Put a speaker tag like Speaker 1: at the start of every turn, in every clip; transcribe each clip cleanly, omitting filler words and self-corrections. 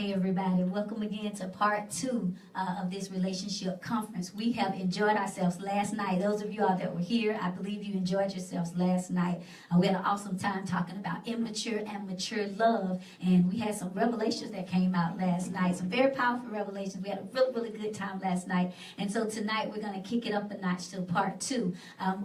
Speaker 1: Hey everybody, welcome again to part 2 of this relationship conference. We have enjoyed ourselves last night. Those of you all that were here, I believe you enjoyed yourselves last night. We had an awesome time talking about immature and mature love, and we had some revelations that came out last night, some very powerful revelations. We had a really good time last night, and so tonight we're going to kick it up a notch to part 2.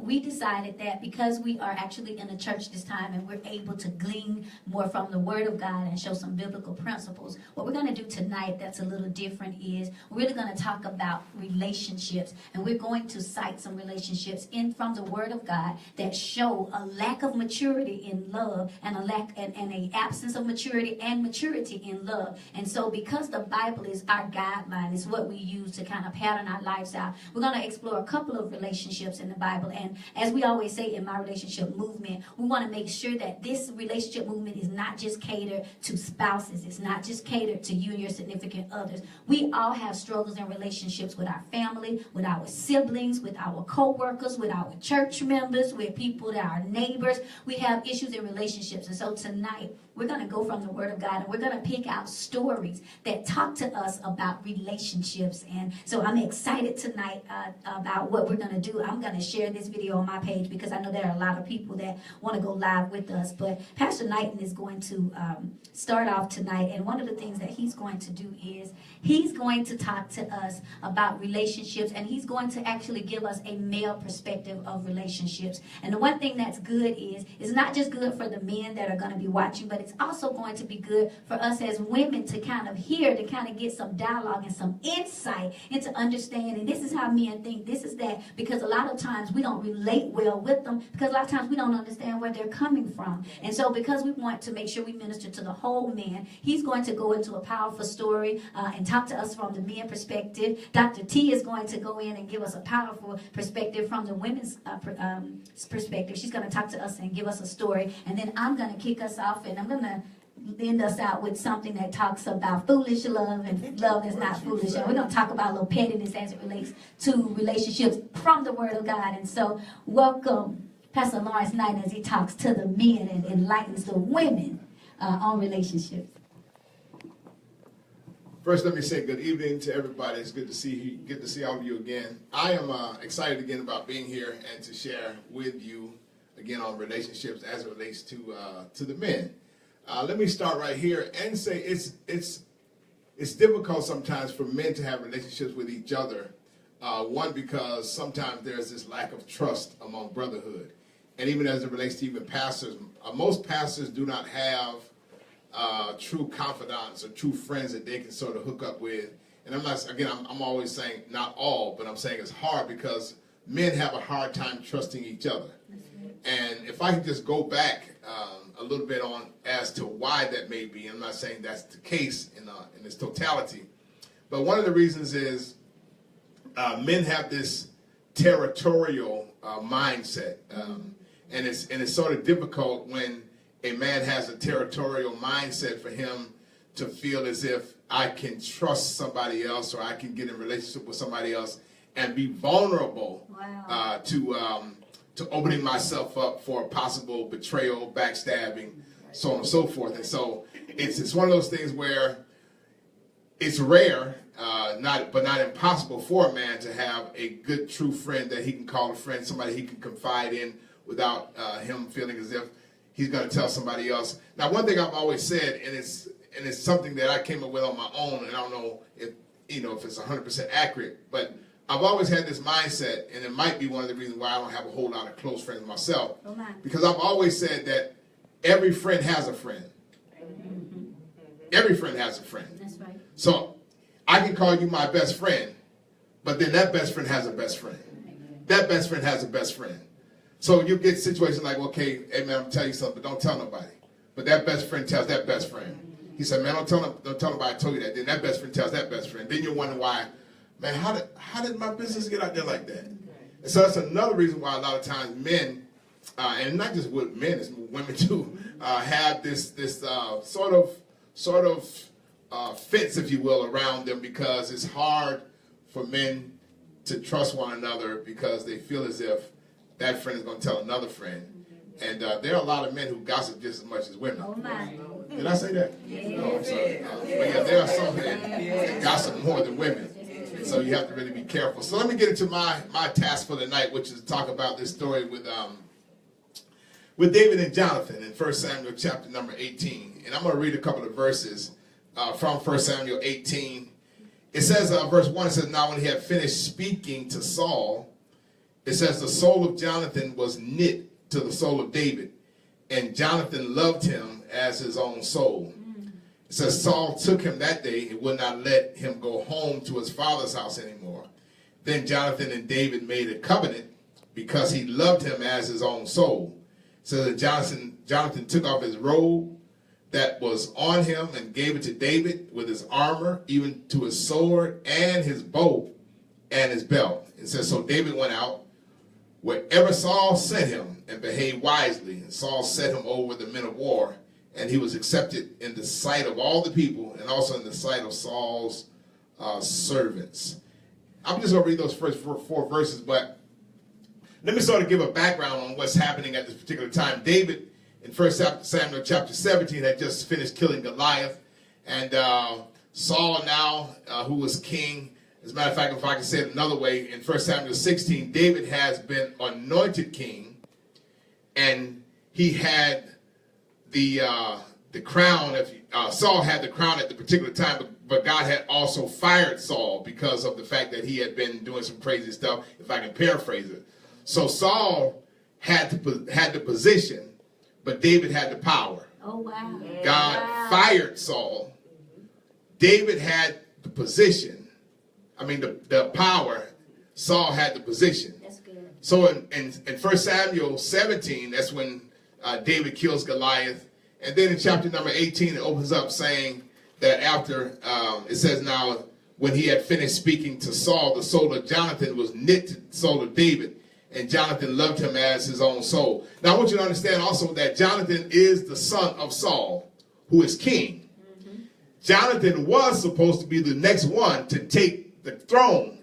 Speaker 1: We decided that because we are actually in a church this time and we're able to glean more from the Word of God and show some biblical principles, what we're going to do tonight that's a little different is we're really going to talk about relationships, and we're going to cite some relationships in from the Word of God that show a lack of maturity in love and a absence of maturity and maturity in love. And so because the Bible is our guideline, it's what we use to kind of pattern our lives out, we're going to explore a couple of relationships in the Bible. And as we always say in my relationship movement, we want to make sure that this relationship movement is not just catered to spouses. It's not just catered to you and your significant others. We all have struggles in relationships with our family, with our siblings, with our co-workers, with our church members, with people that are neighbors. We have issues in relationships. And so tonight, we're going to go from the Word of God and we're going to pick out stories that talk to us about relationships. And so I'm excited tonight about what we're going to do. I'm going to share this video on my page because I know there are a lot of people that want to go live with us. But Pastor Knighton is going to start off tonight. And one of the things that he's going to do is he's going to talk to us about relationships, and he's going to actually give us a male perspective of relationships. And the one thing that's good is it's not just good for the men that are going to be watching, but it's also going to be good for us as women to kind of hear, to kind of get some dialogue and some insight into understanding this is how men think, this is that, because a lot of times we don't relate well with them because a lot of times we don't understand where they're coming from. And so because we want to make sure we minister to the whole man, he's going to go into a powerful story and talk to us from the men perspective. Dr. T is going to go in and give us a powerful perspective from the women's perspective. She's going to talk to us and give us a story, and then I'm going to kick us off, and I'm going to end us out with something that talks about foolish love and love that's not foolish. And we're going to talk about a little pettiness as it relates to relationships from the Word of God. And so welcome Pastor Lawrence Knight as he talks to the men and enlightens the women on relationships.
Speaker 2: First, let me say good evening to everybody. It's good to see you. Good to see all of you again. I am excited again about being here and to share with you again on relationships as it relates to the men. Let me start right here and say it's difficult sometimes for men to have relationships with each other. One, because sometimes there's this lack of trust among brotherhood, and even as it relates to even pastors, most pastors do not have true confidants or true friends that they can sort of hook up with. And I'm always saying not all, but I'm saying it's hard because men have a hard time trusting each other. And if I can just go back a little bit on as to why that may be, I'm not saying that's the case in its totality, but one of the reasons is men have this territorial mindset, and it's sort of difficult when a man has a territorial mindset for him to feel as if I can trust somebody else or I can get in a relationship with somebody else and be vulnerable to opening myself up for possible betrayal, backstabbing, so on and so forth. And so it's one of those things where it's rare, but not impossible for a man to have a good, true friend that he can call a friend, somebody he can confide in without him feeling as if he's going to tell somebody else. Now, one thing I've always said, and it's something that I came up with on my own, and I don't know if it's 100% accurate, but I've always had this mindset, and it might be one of the reasons why I don't have a whole lot of close friends myself, because I've always said that every friend has a friend. Every friend has a friend. That's right. So I can call you my best friend, but then that best friend has a best friend. That best friend has a best friend. So you get situations like, okay, hey man, I'm gonna tell you something, but don't tell nobody. But that best friend tells that best friend. He said, man, don't tell nobody I told you that. Then that best friend tells that best friend. Then you're wondering why, man, how did my business get out there like that? And so that's another reason why a lot of times men, and not just with men, it's women too, have this sort of fence, if you will, around them, because it's hard for men to trust one another because they feel as if that friend is going to tell another friend. And there are a lot of men who gossip just as much as women.
Speaker 1: Oh, my.
Speaker 2: Did I say that?
Speaker 1: Yeah.
Speaker 2: No, I'm sorry. But yeah, there are some men that gossip more than women. And so you have to really be careful. So let me get into my task for the night, which is to talk about this story with David and Jonathan in 1 Samuel chapter number 18. And I'm going to read a couple of verses from 1 Samuel 18. It says, verse 1, it says, now when he had finished speaking to Saul, it says, the soul of Jonathan was knit to the soul of David, and Jonathan loved him as his own soul. It says, Saul took him that day and would not let him go home to his father's house anymore. Then Jonathan and David made a covenant because he loved him as his own soul. It says that Jonathan took off his robe that was on him and gave it to David with his armor, even to his sword and his bow and his belt. It says, so David went out wherever Saul sent him and behaved wisely. And Saul set him over the men of war, and he was accepted in the sight of all the people and also in the sight of Saul's servants. I'm just going to read those first four verses, but let me sort of give a background on what's happening at this particular time. David, in 1 Samuel chapter 17, had just finished killing Goliath. And Saul now, who was king, as a matter of fact, if I can say it another way, in 1 Samuel 16, David has been anointed king. And he had the crown. Saul had the crown at the particular time, but God had also fired Saul because of the fact that he had been doing some crazy stuff, if I can paraphrase it. So Saul had the position, but David had the power.
Speaker 1: Oh, wow.
Speaker 2: God fired Saul. David had the position. I mean, the power. Saul had the position.
Speaker 1: That's good.
Speaker 2: So in 1 Samuel 17, that's when David kills Goliath. And then in chapter number 18, it opens up saying that after, it says now, when he had finished speaking to Saul, the soul of Jonathan was knit to the soul of David. And Jonathan loved him as his own soul. Now, I want you to understand also that Jonathan is the son of Saul, who is king. Mm-hmm. Jonathan was supposed to be the next one to take the throne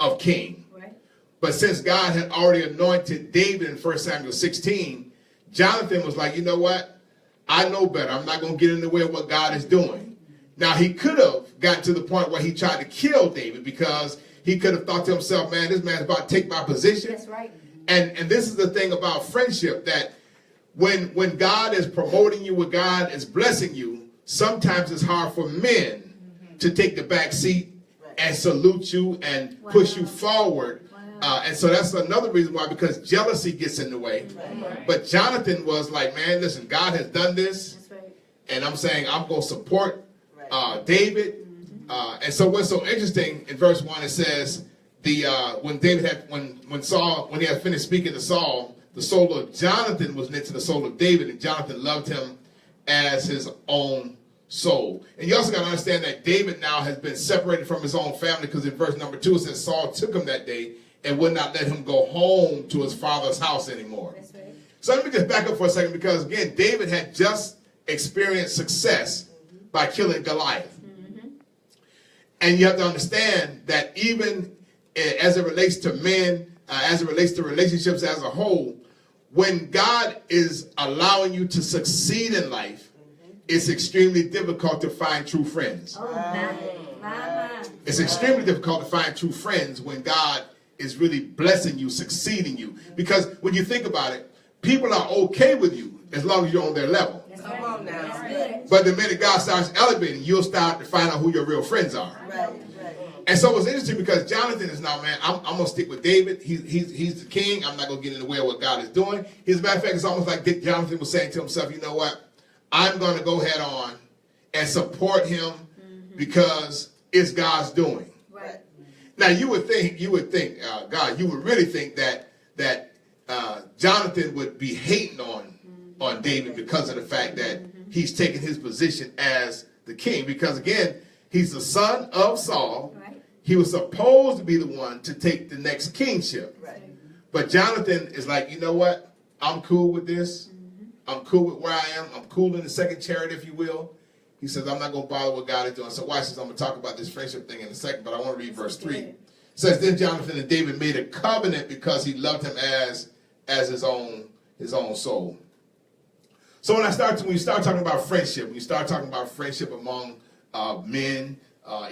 Speaker 2: of king. Right. But since God had already anointed David in 1 Samuel 16, Jonathan was like, you know what? I know better. I'm not going to get in the way of what God is doing. Now, he could have gotten to the point where he tried to kill David because he could have thought to himself, man, this man's about to take my position.
Speaker 1: That's right.
Speaker 2: And this is the thing about friendship, that when God is promoting you, when God is blessing you, sometimes it's hard for men to take the back seat and salute you and push you forward. And so that's another reason why, because jealousy gets in the way. Right. But Jonathan was like, man, listen, God has done this. That's right. And I'm saying I'm going to support David. And so what's so interesting in verse 1, it says when David had when he had finished speaking to Saul, the soul of Jonathan was knit to the soul of David, and Jonathan loved him as his own soul. And you also got to understand that David now has been separated from his own family, because in verse number 2 it says Saul took him that day and would not let him go home to his father's house anymore. That's right. So let me just back up for a second, because again, David had just experienced success by killing Goliath. And you have to understand that even as it relates to men, as it relates to relationships as a whole, when God is allowing you to succeed in life, it's extremely difficult to find true friends. Oh, my. It's extremely difficult to find true friends when God is really blessing you, succeeding you. Because when you think about it, people are okay with you as long as you're on their level.
Speaker 3: Come on now.
Speaker 2: But the minute God starts elevating, you'll start to find out who your real friends are.
Speaker 3: Right.
Speaker 2: And so it's interesting, because Jonathan is now, man, I'm going to stick with David. He's the king. I'm not going to get in the way of what God is doing. As a matter of fact, it's almost like Jonathan was saying to himself, you know what? I'm going to go head on and support him because it's God's doing. Right. Now, you would think, God, you would really think that Jonathan would be hating on David because of the fact that he's taken his position as the king. Because again, he's the son of Saul. Right. He was supposed to be the one to take the next kingship. Right. But Jonathan is like, you know what? I'm cool with this. I'm cool with where I am. I'm cool in the second chariot, if you will. He says, I'm not going to bother what God is doing. So watch this. I'm going to talk about this friendship thing in a second, but I want to read verse 3. It says, then Jonathan and David made a covenant because he loved him as his own soul. So when you start talking about friendship, when you start talking about friendship among men,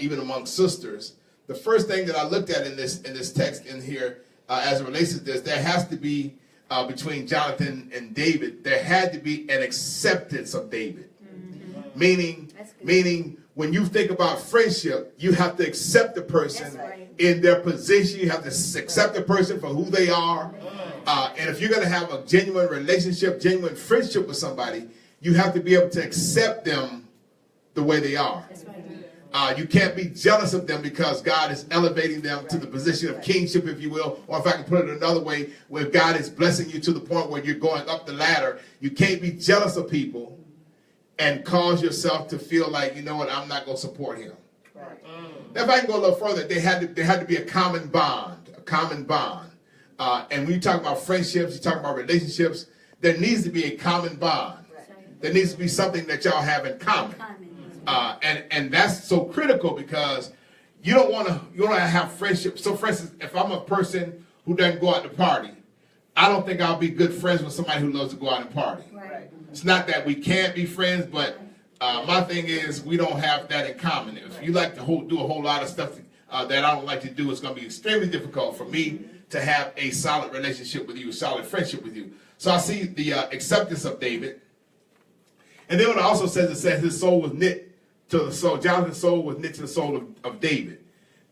Speaker 2: even among sisters, the first thing that I looked at in this text in here, as it relates to this, there has to be between Jonathan and David, there had to be an acceptance of David. Meaning, when you think about friendship, you have to accept the person in their position. You have to accept the person for who they are. And if you're going to have a genuine relationship, genuine friendship with somebody, you have to be able to accept them the way they are. You can't be jealous of them because God is elevating them to the position of kingship, if you will. Or if I can put it another way, where God is blessing you to the point where you're going up the ladder, you can't be jealous of people and cause yourself to feel like, you know what, I'm not going to support him. Now, if I can go a little further, there had to be a common bond, and when you talk about friendships, you talk about relationships, there needs to be a common bond. There needs to be something that y'all have in common. And that's so critical because you don't want to have friendship. So for instance, if I'm a person who doesn't go out to party, I don't think I'll be good friends with somebody who loves to go out and party. It's not that we can't be friends, but my thing is we don't have that in common. If you like to do a whole lot of stuff that I don't like to do, it's going to be extremely difficult for me to have a solid relationship with you, a solid friendship with you. So I see the acceptance of David. And then when it also says, his soul was knit to the soul. Jonathan's soul was knit to the soul of David.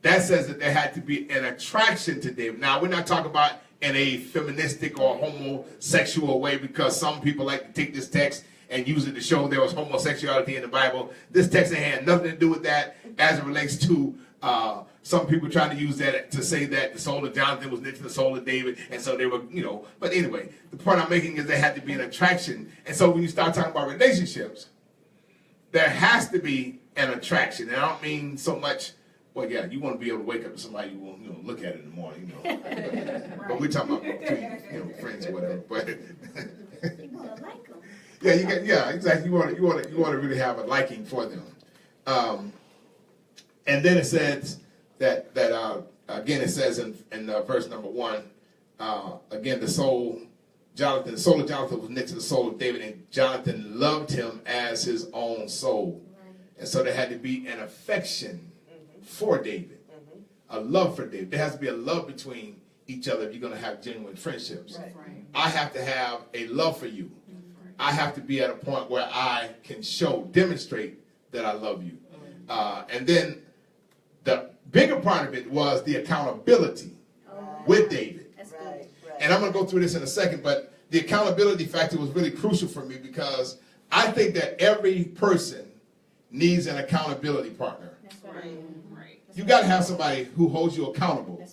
Speaker 2: That says that there had to be an attraction to David. Now, we're not talking about in a feministic or homosexual way, because some people like to take this text and use it to show there was homosexuality in the Bible. This text had nothing to do with that as it relates to some people trying to use that to say that the soul of Jonathan was knit to the soul of David, and so they were, but anyway, the point I'm making is there had to be an attraction. And so when you start talking about relationships, there has to be an attraction. And I don't mean so much, well, yeah, you want to be able to wake up to somebody you will, look at in the morning, But we're talking about between, friends or whatever. But yeah, exactly. You want to really have a liking for them. And then it says that again, it says in verse number 1, again, the soul of Jonathan was knit to the soul of David, and Jonathan loved him as his own soul. And so there had to be an affection for David, a love for David. There has to be a love between each other if you're going to have genuine friendships. I have to have a love for you. I have to be at a point where I can demonstrate that I love you. And then the bigger part of it was the accountability with David. And I'm going to go through this in a second, but the accountability factor was really crucial for me because I think that every person needs an accountability partner. You got to have somebody who holds you accountable.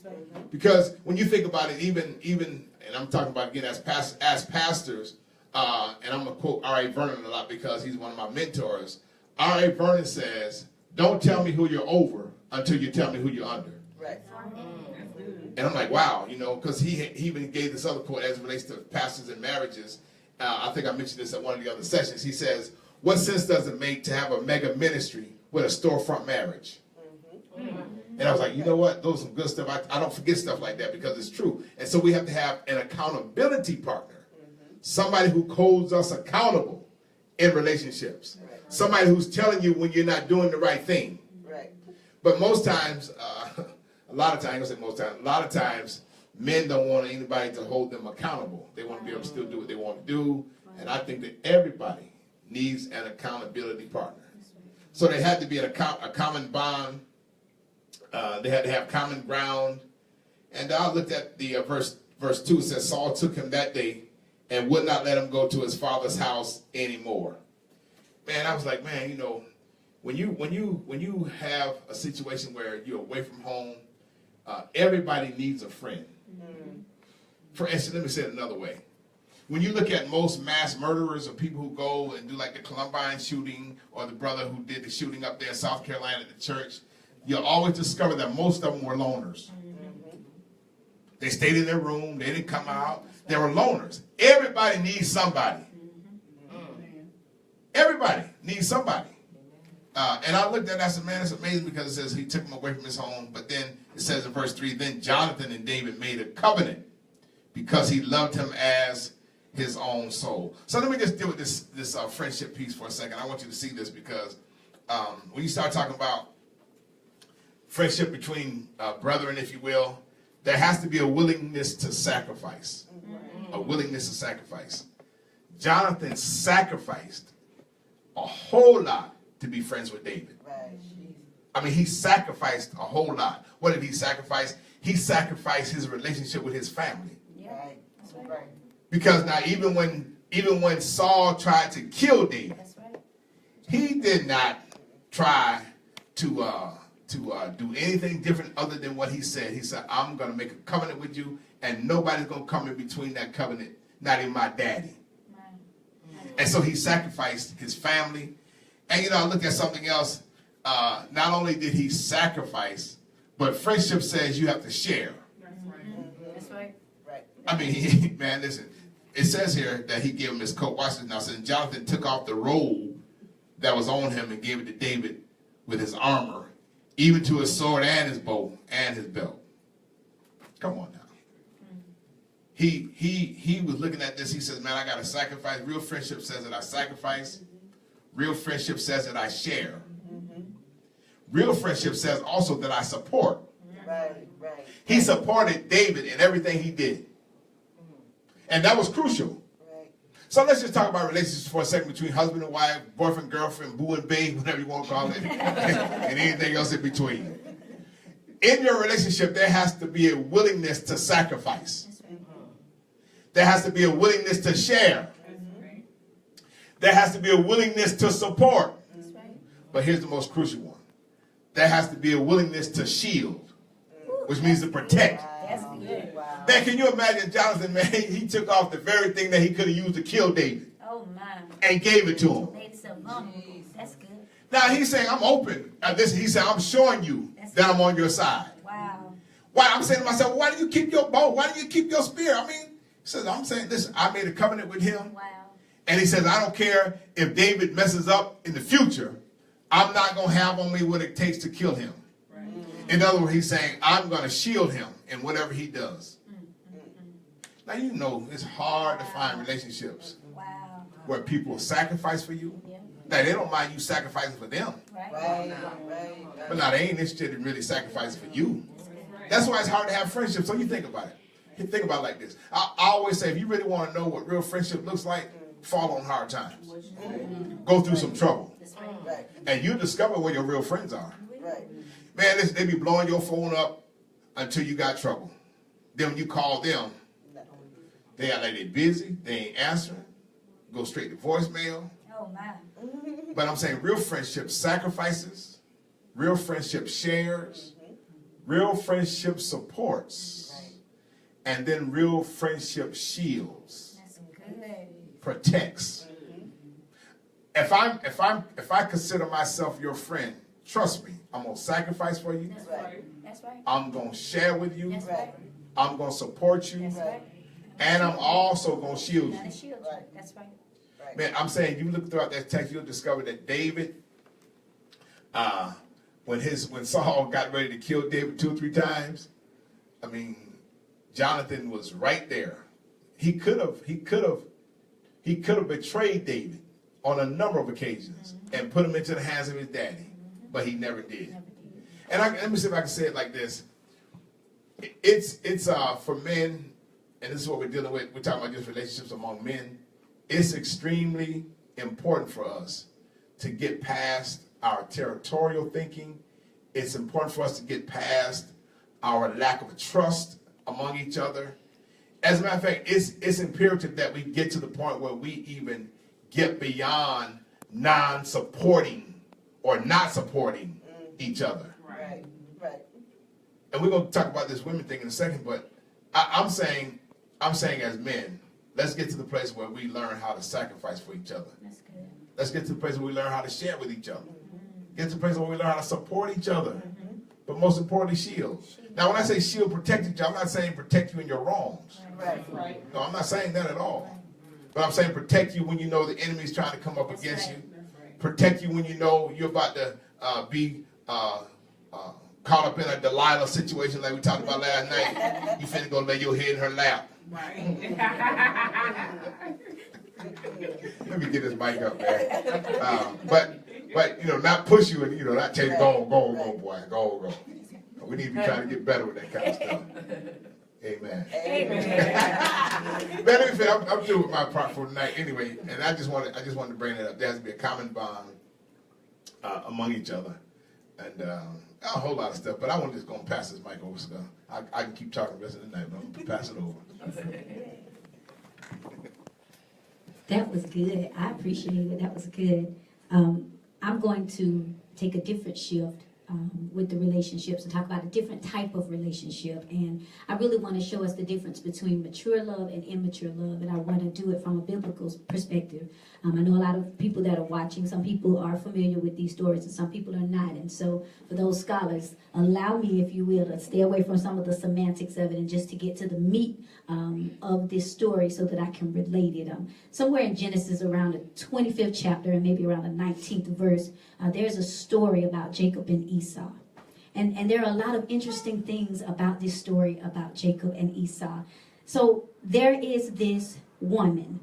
Speaker 2: Because when you think about it, even, and I'm talking about again as pastors, and I'm going to quote R.A. Vernon a lot because he's one of my mentors. R.A. Vernon says, "Don't tell me who you're over until you tell me who you're under." And I'm like, wow, because he even gave this other quote as it relates to pastors and marriages. I think I mentioned this at one of the other sessions. He says, "What sense does it make to have a mega ministry with a storefront marriage?" And I was like, you know what? Those are some good stuff. I don't forget stuff like that because it's true. And so we have to have an accountability partner. Somebody who holds us accountable in relationships. Somebody who's telling you when you're not doing the right thing. But most times, a lot of times, men don't want anybody to hold them accountable. They want to be able to still do what they want to do. And I think that everybody needs an accountability partner. So there had to be a common bond. They had to have common ground. And I looked at the verse 2. It says, Saul took him that day and would not let him go to his father's house anymore. Man, I was like, man, when you have a situation where you're away from home, everybody needs a friend. For instance, let me say it another way. When you look at most mass murderers or people who go and do like the Columbine shooting or the brother who did the shooting up there in South Carolina at the church, you'll always discover that most of them were loners. They stayed in their room. They didn't come out. They were loners. Everybody needs somebody. Everybody needs somebody. And I looked at that and said, man, it's amazing because it says he took him away from his home. But then it says in verse 3, then Jonathan and David made a covenant because he loved him as his own soul. So let me just deal with this friendship piece for a second. I want you to see this because when you start talking about friendship between brethren, if you will, there has to be a willingness to sacrifice. A willingness to sacrifice. Jonathan sacrificed a whole lot to be friends with David. I mean, he sacrificed a whole lot. What did he sacrifice? He sacrificed his relationship with his family. Because now even when Saul tried to kill David, he did not try to do anything different other than what he said. He said, I'm going to make a covenant with you, and nobody's going to come in between that covenant, not even my daddy. And so he sacrificed his family. And, you know, I looked at something else. Not only did he sacrifice, but friendship says you have to share.
Speaker 1: That's right.
Speaker 2: I mean, man, listen. It says here that he gave him his coat. Watch this now. It says Jonathan took off the robe that was on him and gave it to David with his armor, even to his sword and his bow and his belt. Come on now. He was looking at this. He says, man, I got to sacrifice. Real friendship says that I sacrifice. Real friendship says that I share. Real friendship says also that I support. He supported David in everything he did. And that was crucial. So let's just talk about relationships for a second between husband and wife, boyfriend, girlfriend, boo and babe, whatever you want to call it, and anything else in between. In your relationship, there has to be a willingness to sacrifice. There has to be a willingness to share. There has to be a willingness to support. But here's the most crucial one. There has to be a willingness to shield, which means to protect. Man, can you imagine Jonathan, man, he took off the very thing that he could have used to kill David.
Speaker 1: Oh, my.
Speaker 2: And gave it to him.
Speaker 1: Made it so vulnerable. That's good.
Speaker 2: Now he's saying, I'm open. He said, I'm showing you that I'm on your side.
Speaker 1: Wow.
Speaker 2: Why? I'm saying to myself, why do you keep your bow? Why do you keep your spear? I mean, he says, I'm saying, listen, I made a covenant with him.
Speaker 1: Wow.
Speaker 2: And he says, I don't care if David messes up in the future. I'm not going to have on me what it takes to kill him. In other words, he's saying, I'm going to shield him in whatever he does. Now, you know, it's hard to find relationships where people will sacrifice for you. Now, they don't mind you sacrificing for them. But now, they ain't interested in really sacrificing for you. That's why it's hard to have friendships. So you think about it. Think about it like this. I always say, if you really want to know what real friendship looks like, fall on hard times. Go through some trouble. And you discover where your real friends are. Man, listen, they be blowing your phone up until you got trouble. Then when you call them, they act like they're busy, they ain't answering, go straight to voicemail.
Speaker 1: Oh, my.
Speaker 2: But I'm saying real friendship sacrifices, real friendship shares, real friendship supports, and then real friendship shields, protects. If I consider myself your friend, trust me, I'm gonna sacrifice for you.
Speaker 1: That's right.
Speaker 2: I'm gonna share with you.
Speaker 1: That's right.
Speaker 2: I'm gonna support you.
Speaker 1: That's right.
Speaker 2: And I'm also gonna shield you.
Speaker 1: That's right.
Speaker 2: Man, I'm saying you look throughout that text, you'll discover that David, when Saul got ready to kill David 2 or 3 times, I mean, Jonathan was right there. He could have betrayed David on a number of occasions and put him into the hands of his daddy, but he never did. And let me see if I can say it like this. It's for men, and this is what we're dealing with. We're talking about just relationships among men. It's extremely important for us to get past our territorial thinking. It's important for us to get past our lack of trust among each other. As a matter of fact, it's imperative that we get to the point where we even get beyond non-supporting or not supporting each other.
Speaker 3: Right.
Speaker 2: And we're going to talk about this women thing in a second, but I'm saying as men, let's get to the place where we learn how to sacrifice for each other.
Speaker 1: That's good.
Speaker 2: Let's get to the place where we learn how to share with each other. Get to the place where we learn how to support each other. But most importantly, shield. Now, when I say shield, protect each other, I'm not saying protect you in your wrongs.
Speaker 3: Right.
Speaker 2: No, I'm not saying that at all. But I'm saying protect you when you know the enemy's trying to come up against you. Protect you when you know you're about to be caught up in a Delilah situation like we talked about last night. You finna go lay your head in her lap.
Speaker 3: Right.
Speaker 2: Let me get this mic up, man. But not push you and not tell you go, boy, go. We need to be trying to get better with that kind of stuff. Amen.
Speaker 3: Amen.
Speaker 2: Man, let me finish. I'm through with my part for tonight anyway, and I just wanted to bring it up. There has to be a common bond among each other, and a whole lot of stuff. But I want to just go and pass this mic over, so I can keep talking the rest of the night, but I'm gonna pass it over.
Speaker 1: That was good. I appreciate it. That was good. I'm going to take a different shift with the relationships and talk about a different type of relationship. And I really want to show us the difference between mature love and immature love. And I want to do it from a biblical perspective. I know a lot of people that are watching, some people are familiar with these stories and some people are not. And so for those scholars, allow me, if you will, to stay away from some of the semantics of it and just to get to the meat of this story so that I can relate it. Somewhere in Genesis around the 25th chapter and maybe around the 19th verse, there's a story about Jacob and Esau. And there are a lot of interesting things about this story about Jacob and Esau. So there is this woman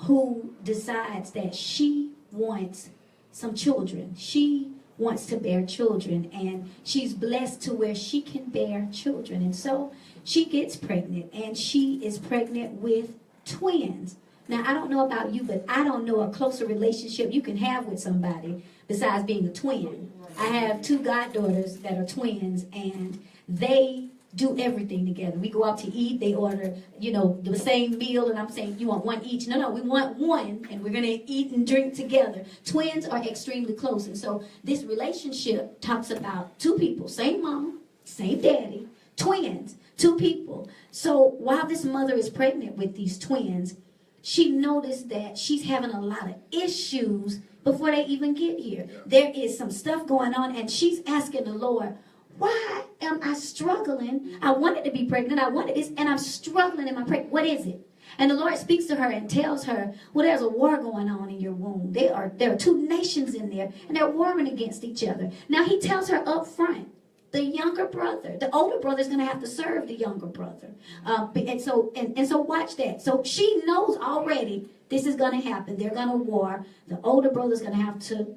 Speaker 1: who decides that she wants some children. She wants to bear children, and she's blessed to where she can bear children. And so she gets pregnant, and she is pregnant with twins. Now, I don't know about you, but I don't know a closer relationship you can have with somebody besides being a twin. I have two goddaughters that are twins, and they do everything together. We go out to eat, they order, the same meal, and I'm saying, you want one each? No, we want one, and we're going to eat and drink together. Twins are extremely close, and so this relationship talks about two people, same mama, same daddy, twins, two people. So while this mother is pregnant with these twins, she noticed that she's having a lot of issues before they even get here. Yeah. There is some stuff going on, and she's asking the Lord, why am I struggling? I wanted to be pregnant. I wanted this, and I'm struggling in my pregnancy. What is it? And the Lord speaks to her and tells her, well, there's a war going on in your womb. There are two nations in there, and they're warring against each other. Now, he tells her up front, the younger brother, the older brother is going to have to serve the younger brother. And so watch that. So she knows already this is going to happen. They're going to war. The older brother is going to have to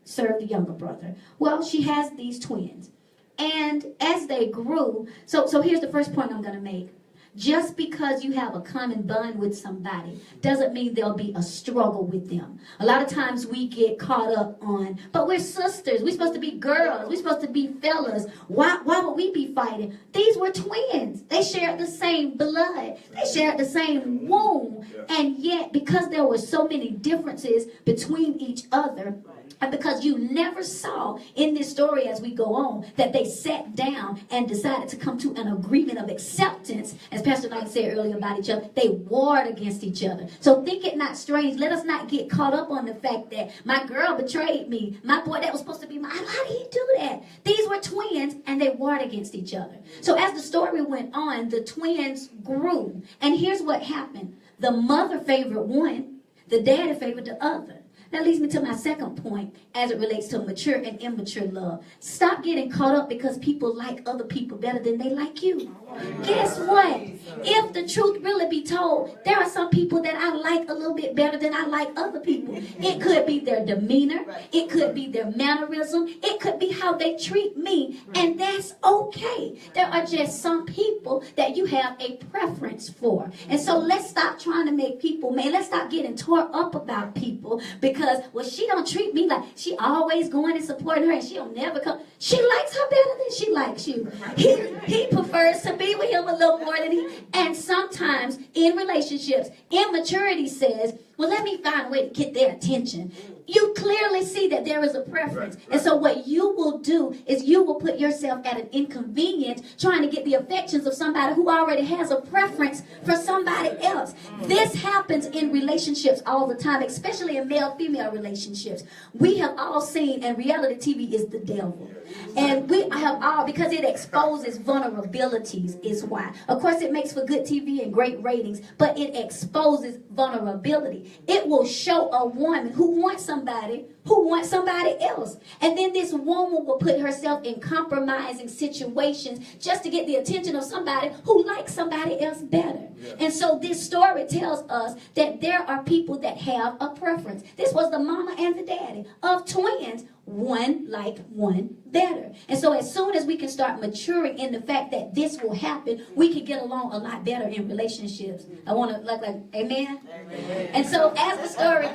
Speaker 1: serve the younger brother. Well, she has these twins. And as they grew, so here's the first point I'm going to make. Just because you have a common bond with somebody doesn't mean there'll be a struggle with them. A lot of times we get caught up on, but we're sisters. We're supposed to be girls. We're supposed to be fellas. Why would we be fighting? These were twins. They shared the same blood. They shared the same womb. And yet, because there were so many differences between each other, and because you never saw in this story as we go on that they sat down and decided to come to an agreement of acceptance, as Pastor Knight said earlier about each other, they warred against each other. So think it not strange. Let us not get caught up on the fact that my girl betrayed me. My boy that was supposed to be mine. How did he do that? These were twins, and they warred against each other. So as the story went on, the twins grew. And here's what happened. The mother favored one. The daddy favored the other. That leads me to my second point as it relates to mature and immature love. Stop getting caught up because people like other people better than they like you. Guess what? If the truth really be told, there are some people that I like a little bit better than I like other people. It could be their demeanor. It could be their mannerism. It could be how they treat me. And that's okay. There are just some people that you have a preference for. And so let's stop trying to make people, let's stop getting tore up about people because, well, she don't treat me like she always going and supporting her and she don't never come. She likes her better than she likes you. He prefers to be with him a little more than he. And sometimes in relationships, immaturity says, well, let me find a way to get their attention. You clearly see that there is a preference. Right. And so what you will do is you will put yourself at an inconvenience trying to get the affections of somebody who already has a preference for somebody else. This happens in relationships all the time, especially in male-female relationships. We have all seen, and reality TV is the devil. And we have all, because it exposes vulnerabilities is why. Of course, it makes for good TV and great ratings, but it exposes vulnerability. It will show a woman who wants somebody who want somebody else. And then this woman will put herself in compromising situations just to get the attention of somebody who likes somebody else better. Yeah. And so this story tells us that there are people that have a preference. This was the mama and the daddy of twins. One like one better. And so as soon as we can start maturing in the fact that this will happen, we can get along a lot better in relationships. I want to like amen? Amen. And so as the story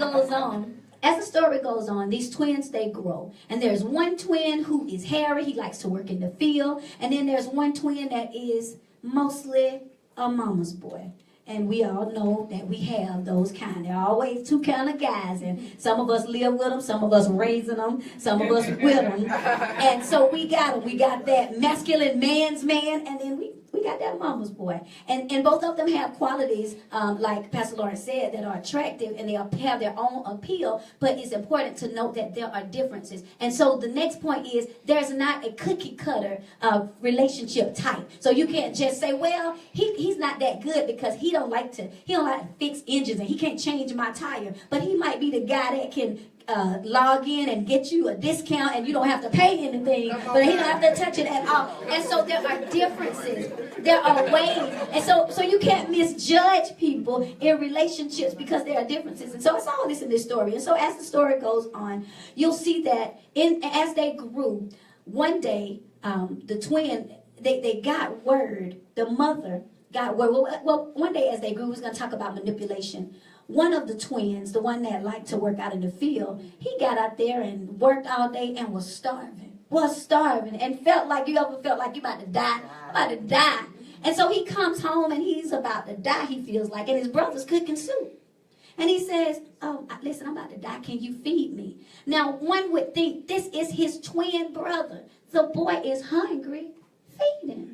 Speaker 1: goes on, these twins, they grow. And there's one twin who is hairy. He likes to work in the field. And then there's one twin that is mostly a mama's boy. And we all know that we have those kind. There are always two kind of guys. And some of us live with them. Some of us raising them. Some of us with them. And so we got them. We got that masculine man's man. And then we got that mama's boy. And both of them have qualities, like Pastor Lawrence said, that are attractive. And they have their own appeal. But it's important to note that there are differences. And so the next point is there's not a cookie cutter relationship type. So you can't just say, well, he's not that good because he don't like to fix engines and he can't change my tire. But he might be the guy that can log in and get you a discount and you don't have to pay anything, but he don't have to touch it at all. And so there are differences. There are ways. And so you can't misjudge people in relationships because there are differences. And so I saw this in this story. And so as the story goes on, you'll see that as they grew, one day the twin, they got word, the mother got word. Well, one day as they grew, we was going to talk about manipulation. One of the twins, the one that liked to work out in the field, he got out there and worked all day and was starving and felt like you ever felt like you about to die. And so he comes home and he's about to die, he feels like, and his brother's cooking soup. And he says, oh, listen, I'm about to die. Can you feed me? Now, one would think this is his twin brother. The boy is hungry. Feed him.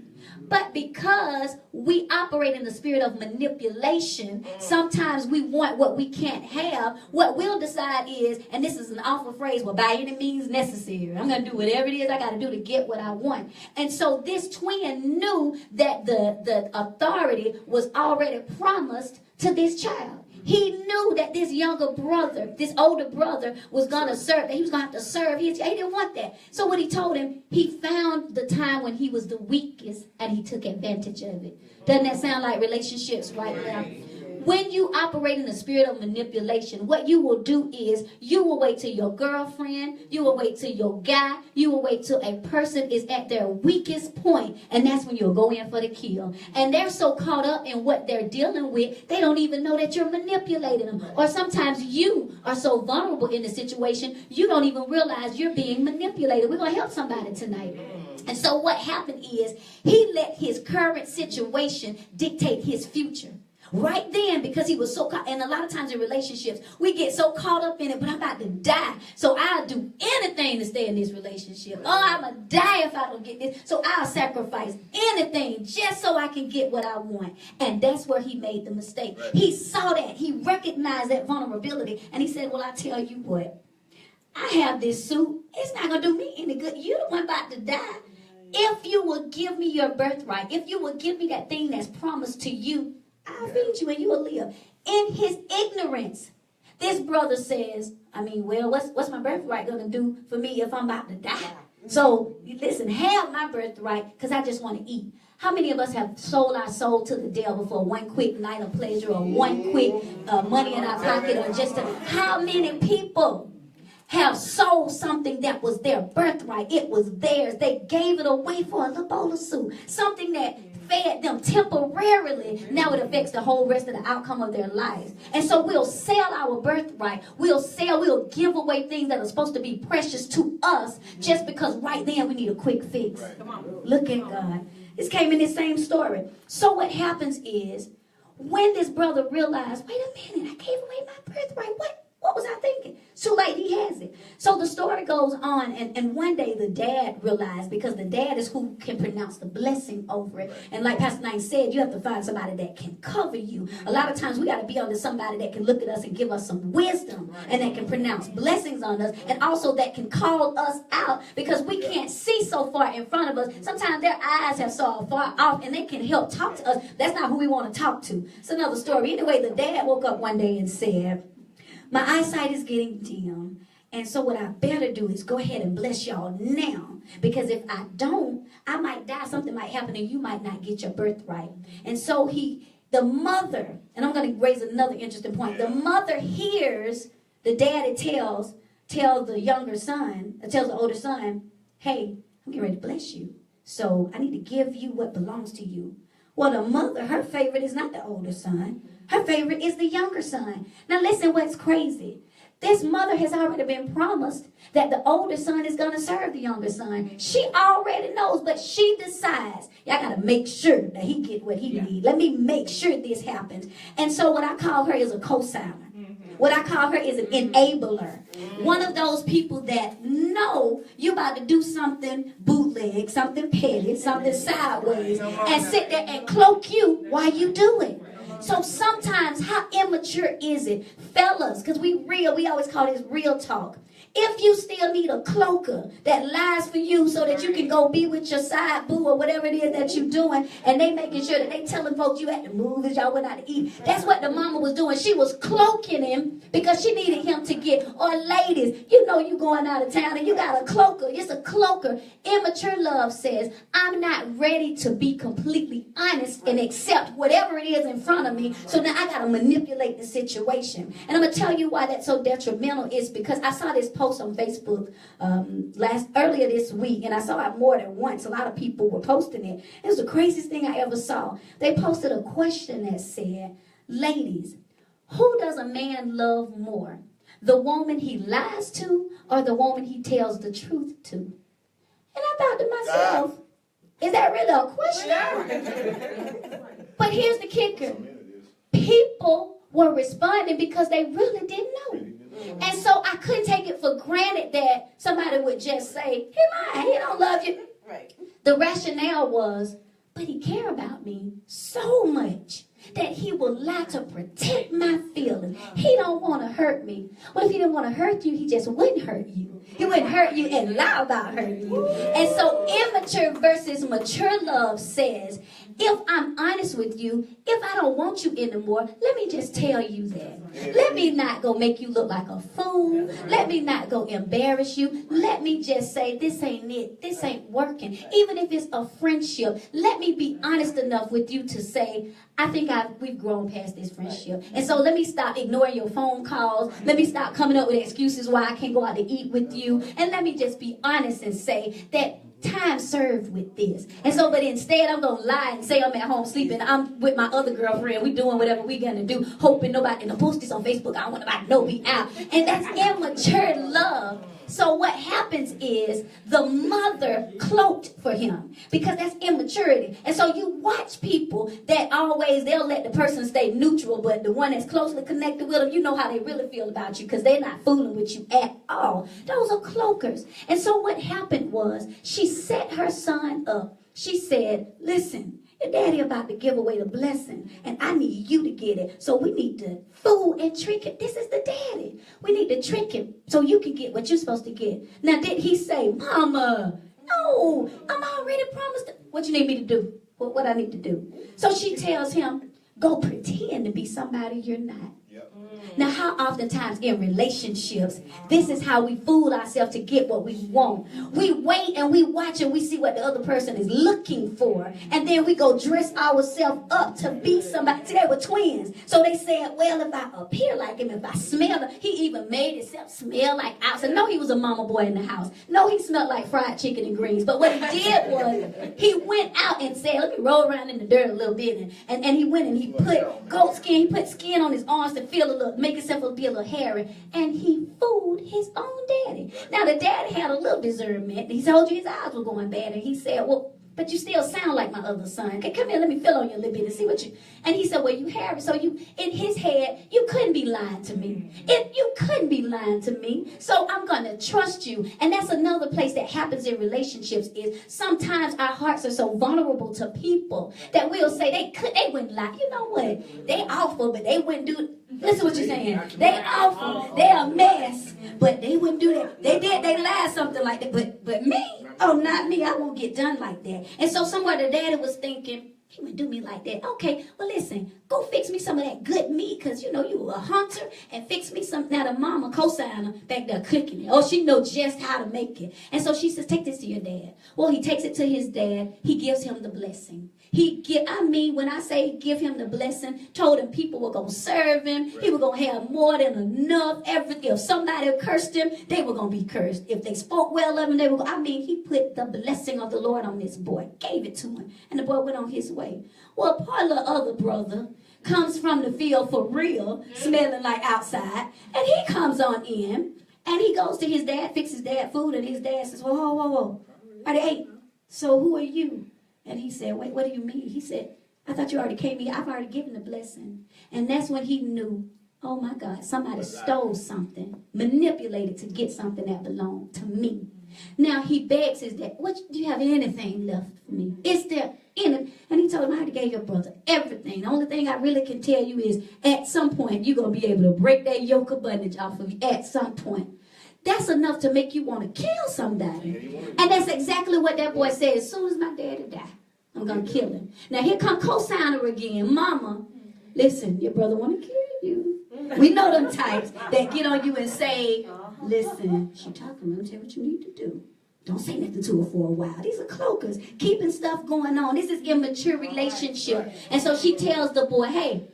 Speaker 1: But because we operate in the spirit of manipulation, sometimes we want what we can't have. What we'll decide is, and this is an awful phrase, well, by any means necessary. I'm going to do whatever it is I got to do to get what I want. And so this twin knew that the authority was already promised to this child. He knew that this younger brother, this older brother, was going to serve, that he was going to have to serve. He didn't want that. So what he told him, he found the time when he was the weakest and he took advantage of it. Doesn't that sound like relationships right now? When you operate in the spirit of manipulation, what you will do is you will wait till your girlfriend, you will wait till your guy, you will wait till a person is at their weakest point, and that's when you'll go in for the kill. And they're so caught up in what they're dealing with, they don't even know that you're manipulating them. Or sometimes you are so vulnerable in the situation, you don't even realize you're being manipulated. We're going to help somebody tonight. And so what happened is he let his current situation dictate his future. Right then, because he was so caught, and a lot of times in relationships, we get so caught up in it, but I'm about to die, so I'll do anything to stay in this relationship. Oh, I'm going to die if I don't get this, so I'll sacrifice anything just so I can get what I want. And that's where he made the mistake. Right. He saw that. He recognized that vulnerability, and he said, well, I tell you what, I have this suit. It's not going to do me any good. You're the one about to die. If you will give me your birthright, if you will give me that thing that's promised to you, I'll feed you and you will live. In his ignorance, this brother says, well, what's my birthright going to do for me if I'm about to die? So, listen, have my birthright because I just want to eat. How many of us have sold our soul to the devil for one quick night of pleasure or one quick money in our pocket or just how many people have sold something that was their birthright? It was theirs. They gave it away for a little bowl of soup. Something that fed them temporarily. Now it affects the whole rest of the outcome of their lives. And so we'll sell our birthright. We'll give away things that are supposed to be precious to us just because right then we need a quick fix. Right. Come on. Look at God. This came in this same story. So what happens is when this brother realized, wait a minute, I gave away my birthright. What was I thinking? It's too late, he has it. So the story goes on, and one day the dad realized, because the dad is who can pronounce the blessing over it. And like Pastor Nine said, you have to find somebody that can cover you. A lot of times we got to be under somebody that can look at us and give us some wisdom, and that can pronounce blessings on us, and also that can call us out, because we can't see so far in front of us. Sometimes their eyes have so far off, and they can help talk to us. That's not who we want to talk to. It's another story. Anyway, the dad woke up one day and said, my eyesight is getting dim, And so what I better do is go ahead and bless y'all now. Because if I don't, I might die. Something might happen and you might not get your birthright. And so the mother, and I'm going to raise another interesting point. The mother hears the daddy tells the younger son, tells the older son, hey, I'm getting ready to bless you. So I need to give you what belongs to you. Well, the mother, her favorite is not the older son. Her favorite is the younger son. Now listen what's crazy. This mother has already been promised that the older son is going to serve the younger son. She already knows, but she decides, y'all got to make sure that he get what he needs. Let me make sure this happens. And so what I call her is a co-signer. What I call her is an enabler. One of those people that know you about to do something bootleg, something petty, something sideways, and sit there and cloak you while you do it. So sometimes, how immature is it? Fellas, because we always call this real talk. If you still need a cloaker that lies for you so that you can go be with your side boo or whatever it is that you're doing, and they making sure that they telling folks you at the movies, y'all went out to eat. That's what the mama was doing. She was cloaking him because she needed him to get, or ladies, you know you going out of town and you got a cloaker. It's a cloaker. Immature love says, I'm not ready to be completely honest and accept whatever it is in front of me, so now I got to manipulate the situation. And I'm going to tell you why that's so detrimental is because I saw this post on Facebook earlier this week, and I saw it more than once. A lot of people were posting it. It was the craziest thing I ever saw. They posted a question that said, ladies, who does a man love more? The woman he lies to or the woman he tells the truth to? And I thought to myself, is that really a question? But here's the kicker. People were responding because they really didn't know. And so I couldn't take it for granted that somebody would just say, he lying, he don't love you. Right. The rationale was, but he care about me so much that he will lie to protect my feelings. He don't want to hurt me. Well, if he didn't want to hurt you, he just wouldn't hurt you. He wouldn't hurt you and lie about hurting you. And so immature versus mature love says, if I'm honest with you, if I don't want you anymore, let me just tell you that. Let me not go make you look like a fool. Let me not go embarrass you. Let me just say, this ain't it. This ain't working. Even if it's a friendship, let me be honest enough with you to say, I think we've grown past this friendship. And so let me stop ignoring your phone calls. Let me stop coming up with excuses why I can't go out to eat with you. And let me just be honest and say that time served with this. And so, but instead I'm going to lie and say I'm at home sleeping. I'm with my other girlfriend. We doing whatever we going to do, hoping nobody, and I post this on Facebook. I don't want nobody to know we out. And that's immature love. So what happens is the mother cloaked for him because that's immaturity. And so you watch people that always, they'll let the person stay neutral, but the one that's closely connected with them, you know how they really feel about you because they're not fooling with you at all. Those are cloakers. And so what happened was she set her son up. She said, listen, your daddy about to give away the blessing, and I need you to get it. So we need to fool and trick him. This is the daddy. We need to trick him so you can get what you're supposed to get. Now, did he say, Mama, no, I'm already promised. What you need me to do? What I need to do? So she tells him, go pretend to be somebody you're not. Now, how oftentimes in relationships, this is how we fool ourselves to get what we want. We wait and we watch and we see what the other person is looking for. And then we go dress ourselves up to be somebody. See, they were twins. So they said, well, if I appear like him, if I smell him, he even made himself smell like outside. No, he was a mama boy in the house. No, he smelled like fried chicken and greens. But what he did was he went out and said, let me roll around in the dirt a little bit. And he went and he put goat skin, he put skin on his arms to feel a little, make himself be a little hairy, and he fooled his own daddy. Now the daddy had a little discernment. He told you his eyes were going bad, and he said, well, but you still sound like my other son. Okay, come here, let me feel on you a little bit and see what you. And he said, well, you hairy. So you, in his head, you couldn't be lying to me. You couldn't be lying to me. So I'm going to trust you. And that's another place that happens in relationships is sometimes our hearts are so vulnerable to people that we'll say they wouldn't lie. You know what? They awful, but they wouldn't do it. Listen what you're saying. They awful. They a mess, but they wouldn't do that. They lied something like that. But me? Oh, not me. I won't get done like that. And so somewhere the daddy was thinking, He would do me like that. Okay, well, listen, go fix me some of that good meat because, you know, you were a hunter, and fix me some. Now, the mama co-signer back there cooking it. Oh, she knows just how to make it. And so she says, take this to your dad. Well, he takes it to his dad. He gives him the blessing. When I say give him the blessing, told him people were going to serve him. He was going to have more than enough. Everything. If somebody cursed him, they were going to be cursed. If they spoke well of him, they were he put the blessing of the Lord on this boy. Gave it to him. And the boy went on his way. Well, part of the other brother comes from the field for real, smelling like outside. And he comes on in. And he goes to his dad, fixes his dad food. And his dad says, whoa. Are they ate? So who are you? And he said, wait, what do you mean? He said, I thought you already came here. I've already given the blessing. And that's when he knew, oh my God, somebody stole something, manipulated to get something that belonged to me. Now he begs his dad, do you have anything left for me? Is there any? And he told him, I already gave your brother everything. The only thing I really can tell you is at some point you're going to be able to break that yoke of bondage off of you at some point. That's enough to make you want to kill somebody. And that's exactly what that boy said. As soon as my daddy die, I'm going to kill him. Now here come co-signer again. Mama, listen, your brother want to kill you. We know them types that get on you and say, listen, she talking, let me tell you what you need to do. Don't say nothing to her for a while. These are cloakers, keeping stuff going on. This is immature relationship. And so she tells the boy, hey,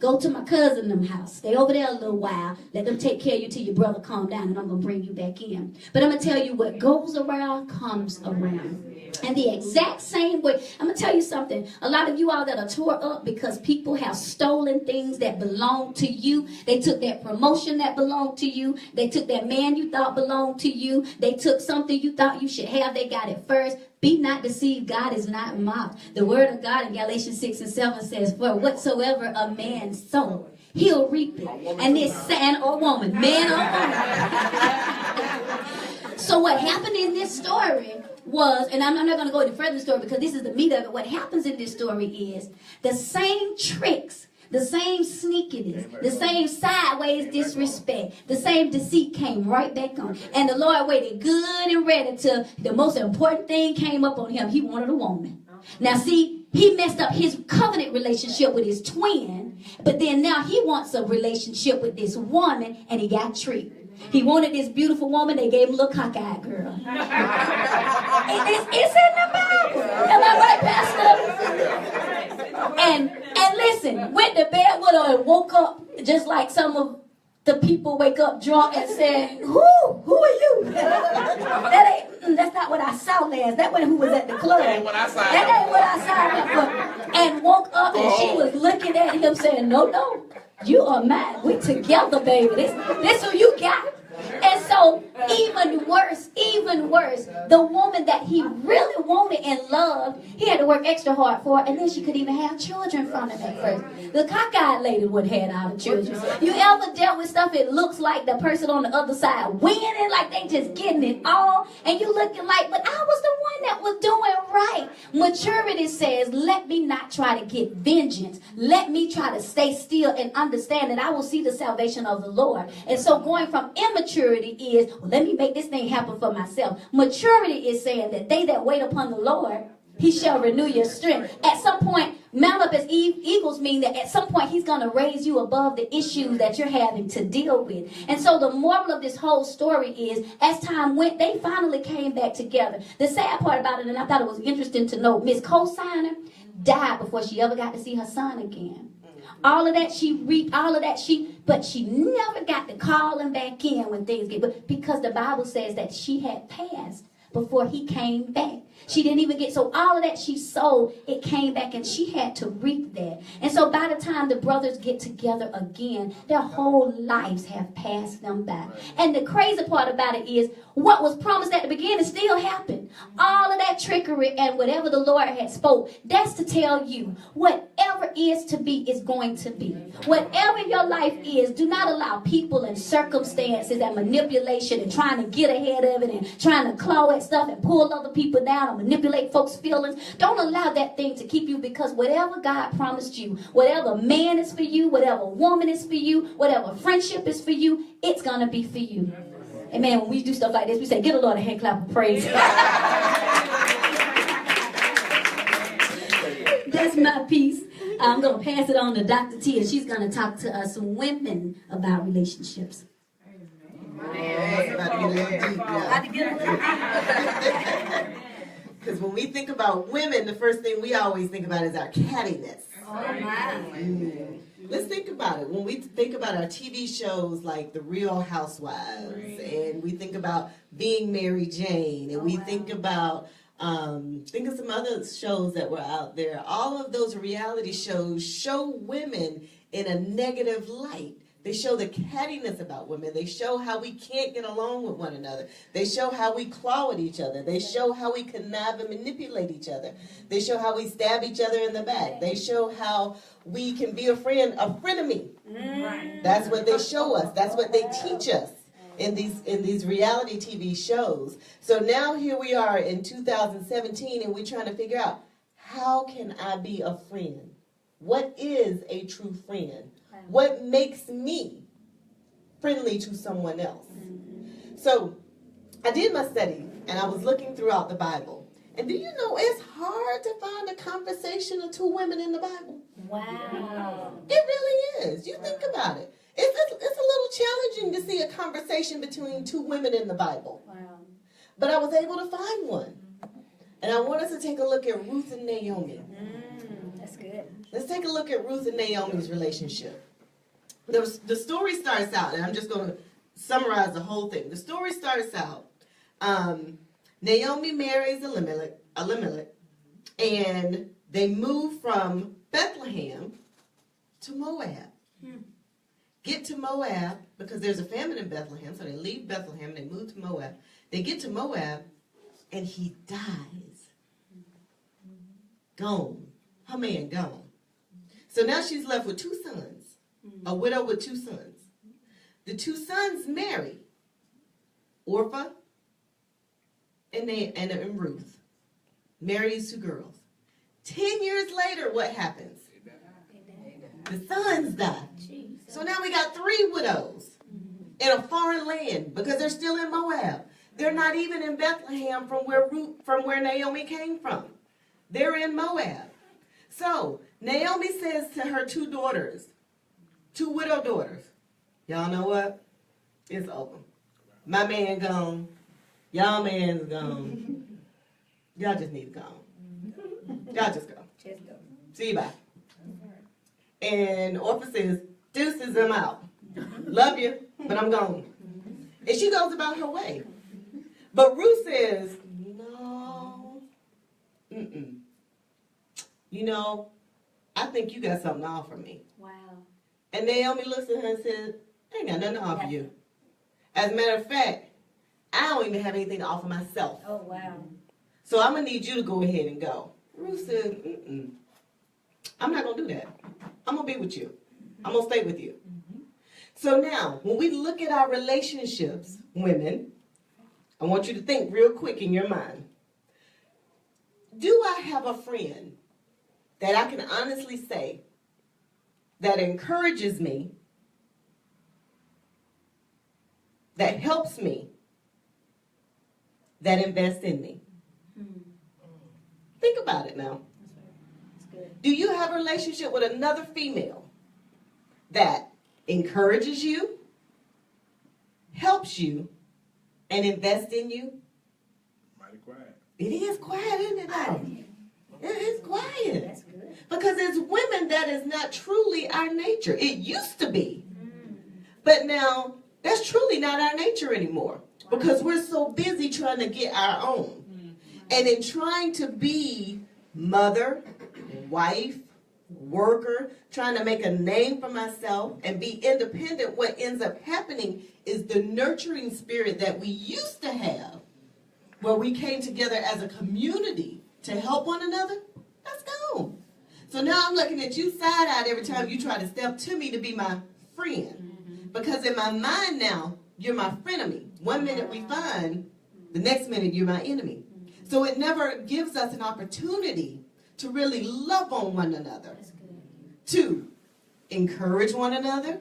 Speaker 1: go to my cousin them house. Stay over there a little while. Let them take care of you till your brother calm down, and I'm going to bring you back in. But I'm going to tell you, what goes around comes around. And the exact same way, I'm going to tell you something. A lot of you all that are tore up because people have stolen things that belong to you. They took that promotion that belonged to you. They took that man you thought belonged to you. They took something you thought you should have. They got it first. Be not deceived. God is not mocked. The word of God in Galatians 6:7 says, for whatsoever a man sow, he'll reap it. And this man or woman. So what happened in this story was, and I'm not going to go into further story because this is the meat of it. What happens in this story is the same tricks, the same sneakiness, the same sideways disrespect, the same deceit came right back on. And the Lord waited good and ready till the most important thing came up on him. He wanted a woman. Now see, he messed up his covenant relationship with his twin, but then now he wants a relationship with this woman, and he got tricked. He wanted this beautiful woman. They gave him a little cockeyed girl. It's in the Bible. Am I right, Pastor? And listen, went to bed with her and woke up just like some of the people wake up drunk and said, who are you? That's not what I saw last. That wasn't who was at the club. That ain't what I signed up for. And woke up and she was looking at him saying, no, you are mine. We're together, baby. This who you got. And so even worse, the woman that he really wanted and loved, he had to work extra hard for, and then she could even have children from him at first. The cockeyed lady would have had all the children. You ever dealt with stuff, it looks like the person on the other side winning, like they just getting it all, and you looking like, but I was the one that was doing right. Maturity says, let me not try to get vengeance. Let me try to stay still and understand that I will see the salvation of the Lord. And so going from immaturity is, well, let me make this thing happen for myself. Maturity is saying that they that wait upon the Lord, he shall renew your strength. At some point, mount up as eagles mean that at some point he's going to raise you above the issues that you're having to deal with. And so the moral of this whole story is, as time went, they finally came back together. The sad part about it, and I thought it was interesting to note, Miss Co-Signer died before she ever got to see her son again. All of that she reaped, but she never got to call him back in when things get, because the Bible says that she had passed before he came back. She didn't even get, so all of that she sowed, it came back, and she had to reap that. And so by the time the brothers get together again, their whole lives have passed them by. And the crazy part about it is, what was promised at the beginning still happened. All of that trickery and whatever the Lord had spoke, that's to tell you, whatever is to be is going to be. Whatever your life is, do not allow people and circumstances and manipulation and trying to get ahead of it and trying to claw at stuff and pull other people down and manipulate folks' feelings. Don't allow that thing to keep you, because whatever God promised you, whatever man is for you, whatever woman is for you, whatever friendship is for you, it's going to be for you. Amen. When we do stuff like this, we say, get a Lord a hand clap of praise. That's my piece. I'm going to pass it on to Dr. T, and she's going to talk to us women about relationships.
Speaker 3: Because when we think about women, the first thing we always think about is our cattiness.
Speaker 1: Oh, my.
Speaker 3: Let's think about it. When we think about our TV shows like The Real Housewives, and we think about Being Mary Jane, and we think about think of some other shows that were out there. All of those reality shows show women in a negative light. They show the cattiness about women. They show how we can't get along with one another. They show how we claw at each other. They show how we connive and manipulate each other. They show how we stab each other in the back. They show how we can be a frenemy. That's what they show us. That's what they teach us in these reality TV shows. So now here we are in 2017, and we're trying to figure out, how can I be a friend? What is a true friend? What makes me friendly to someone else? So I did my study, and I was looking throughout the Bible. And do you know it's hard to find a conversation of two women in the Bible?
Speaker 1: Wow.
Speaker 3: It really is. You think about it. It's a little challenging to see a conversation between two women in the Bible.
Speaker 1: Wow.
Speaker 3: But I was able to find one. And I want us to take a look at Ruth and Naomi.
Speaker 1: That's good.
Speaker 3: Let's take a look at Ruth and Naomi's relationship. The story starts out, and I'm just going to summarize the whole thing. The story starts out, Naomi marries Elimelech, and they move from Bethlehem to Moab. Get to Moab, because there's a famine in Bethlehem, so they leave Bethlehem, they move to Moab. They get to Moab, and he dies. Gone. Her man gone. So now she's left with two sons. A widow with two sons. The two sons marry Orpah and Ruth. Marry these two girls. 10 years later, what happens? The sons die. So now we got three widows in a foreign land because they're still in Moab. They're not even in Bethlehem from where Naomi came from. They're in Moab. So Naomi says to her two daughters, two widow daughters, y'all know what? It's over. My man gone. Y'all man's gone. Y'all just need to go. Y'all just go. See you, bye. And Orpah says, deuces, I'm out. Love you, but I'm gone. And she goes about her way. But Ruth says, no. You know, I think you got something to offer me.
Speaker 1: Wow.
Speaker 3: And Naomi looks at her and says, I ain't got nothing to offer you. As a matter of fact, I don't even have anything to offer myself.
Speaker 1: Oh, wow.
Speaker 3: So I'm going to need you to go ahead and go. Ruth said, I'm not going to do that. I'm going to be with you. I'm going to stay with you. So now, when we look at our relationships, women, I want you to think real quick in your mind. Do I have a friend that I can honestly say that encourages me, that helps me, that invests in me? Think about it now. Do you have a relationship with another female that encourages you, helps you, and invests in you?
Speaker 2: Mighty quiet.
Speaker 3: It is quiet, isn't it? It is quiet.
Speaker 1: That's good.
Speaker 3: Because as women, that is not truly our nature. It used to be. But now, that's truly not our nature anymore. Because we're so busy trying to get our own. And in trying to be mother, wife, worker, trying to make a name for myself and be independent, what ends up happening is the nurturing spirit that we used to have, where we came together as a community to help one another, that's gone. So now I'm looking at you side-eyed every time you try to step to me to be my friend. Because in my mind now, you're my frenemy. One minute we find, the next minute you're my enemy. So it never gives us an opportunity to really love on one another, to encourage one another,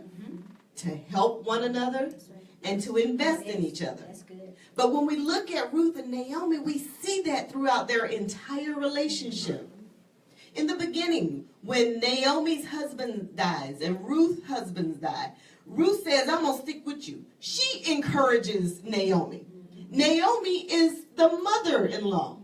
Speaker 3: to help one another, and to invest in each other. But when we look at Ruth and Naomi, we see that throughout their entire relationship. In the beginning, when Naomi's husband dies and Ruth's husband dies, Ruth says, I'm going to stick with you. She encourages Naomi. Naomi is the mother-in-law.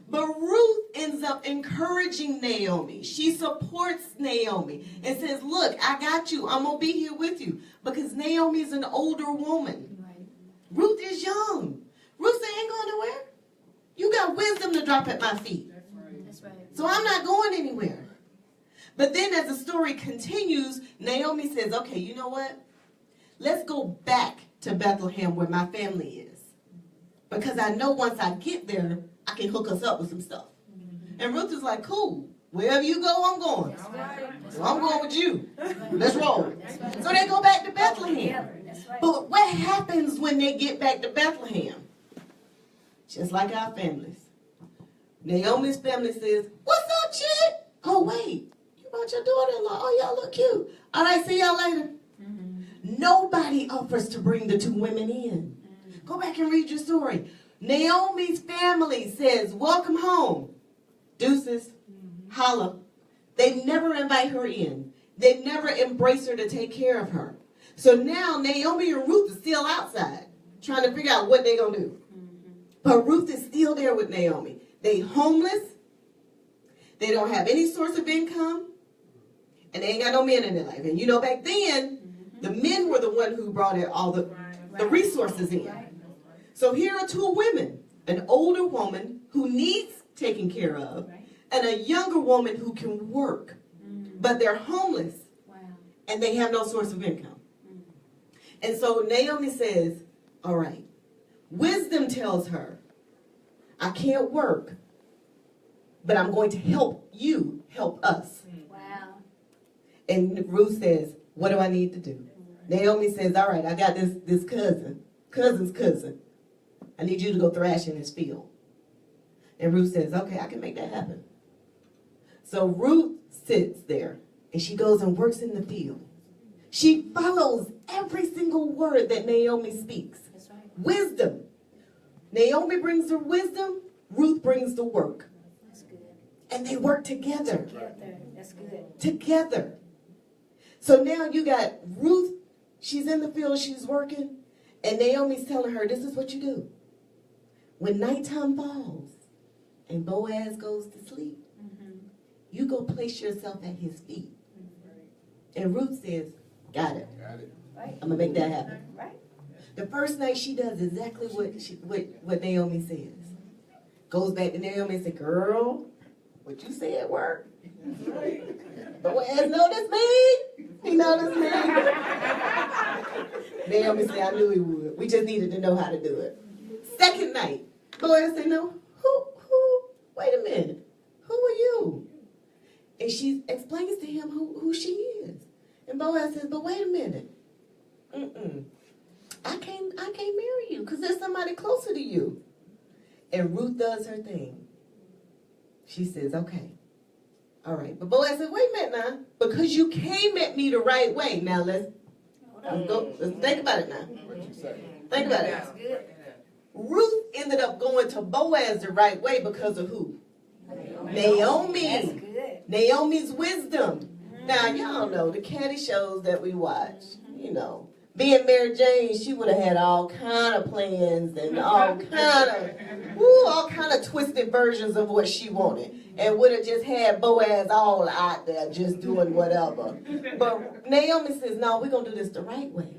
Speaker 3: But Ruth ends up encouraging Naomi. She supports Naomi and says, look, I got you. I'm going to be here with you. Because Naomi is an older woman.
Speaker 1: Right.
Speaker 3: Ruth is young. Ruth said, ain't going nowhere. You got wisdom to drop at my feet.
Speaker 1: That's right.
Speaker 3: So I'm not going anywhere. But then as the story continues, Naomi says, okay, you know what? Let's go back to Bethlehem where my family is. Because I know once I get there, I can hook us up with some stuff. And Ruth is like, cool. Wherever you go, I'm going. So I'm going with you. Let's roll. So they go back to Bethlehem. But what happens when they get back to Bethlehem? Just like our families. Naomi's family says, what's up, chick? Oh, wait. You brought your daughter-in-law. Oh, y'all look cute. All right, see y'all later. Nobody offers to bring the two women in. Go back and read your story. Naomi's family says, welcome home. Deuces, holla. They never invite her in. They never embrace her to take care of her. So now Naomi and Ruth are still outside trying to figure out what they're going to do. But Ruth is still there with Naomi. They homeless. They don't have any source of income. And they ain't got no men in their life. And you know, back then, the men were the one who brought in all the resources in. So here are two women, an older woman who needs taken care of, and a younger woman who can work. But they're homeless, and they have no source of income. And so Naomi says, all right, wisdom tells her, I can't work, but I'm going to help you help us.
Speaker 1: Wow.
Speaker 3: And Ruth says, what do I need to do? Naomi says, all right, I got this cousin's cousin. I need you to go thrash in his field. And Ruth says, okay, I can make that happen. So Ruth sits there and she goes and works in the field. She follows every single word that Naomi speaks.
Speaker 1: That's right.
Speaker 3: Wisdom. Naomi brings her wisdom. Ruth brings the work.
Speaker 1: That's good.
Speaker 3: And they work together.
Speaker 1: Together. That's good.
Speaker 3: Together. So now you got Ruth. She's in the field. She's working. And Naomi's telling her, this is what you do. When nighttime falls and Boaz goes to sleep, you go place yourself at his feet. And Ruth says, got it.
Speaker 1: Right.
Speaker 3: I'm going to make that happen.
Speaker 1: Right.
Speaker 3: The first night she does exactly what Naomi says. Goes back to Naomi and says, girl, what you said worked. Boaz noticed me. He noticed me. Naomi said, I knew he would. We just needed to know how to do it. Second night, Boaz said, no, wait a minute. Who are you? And she explains to him who she is. And Boaz says, but wait a minute. I can't marry you because there's somebody closer to you. And Ruth does her thing. She says, okay. All right. But Boaz said, wait a minute now. Because you came at me the right way. Now let's think about it now. Think about it.
Speaker 1: That's good.
Speaker 3: Ruth ended up going to Boaz the right way because of who? Naomi.
Speaker 1: That's good.
Speaker 3: Naomi's wisdom. Now, y'all know the caddy shows that we watch, you know. Being Mary Jane, she would have had all kind of plans and all kind of twisted versions of what she wanted. And would have just had Boaz all out there just doing whatever. But Naomi says, no, we're going to do this the right way.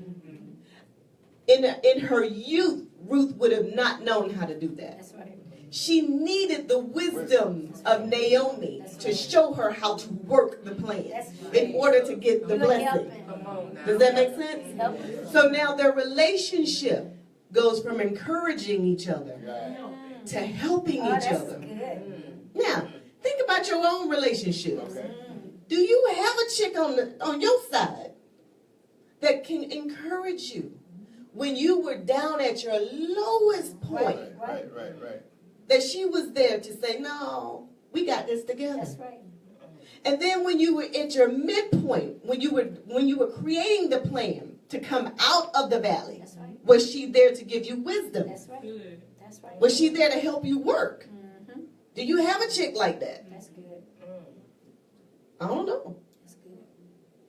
Speaker 3: In her youth, Ruth would have not known how to do that.
Speaker 1: That's right.
Speaker 3: She needed the wisdom of Naomi to show her how to work the plan in order to get the blessing. Does that make sense? So now their relationship goes from encouraging each other to helping each other. Now, think about your own relationships. Do you have a chick on your side that can encourage you when you were down at your lowest point?
Speaker 2: Right.
Speaker 3: That she was there to say, no, we got this together.
Speaker 1: That's right.
Speaker 3: And then when you were at your midpoint, when you were creating the plan to come out of the valley,
Speaker 1: That's right.
Speaker 3: was she there to give you wisdom?
Speaker 1: That's right. That's right.
Speaker 3: Was she there to help you work? Do you have a chick like that?
Speaker 1: That's good.
Speaker 3: I don't know.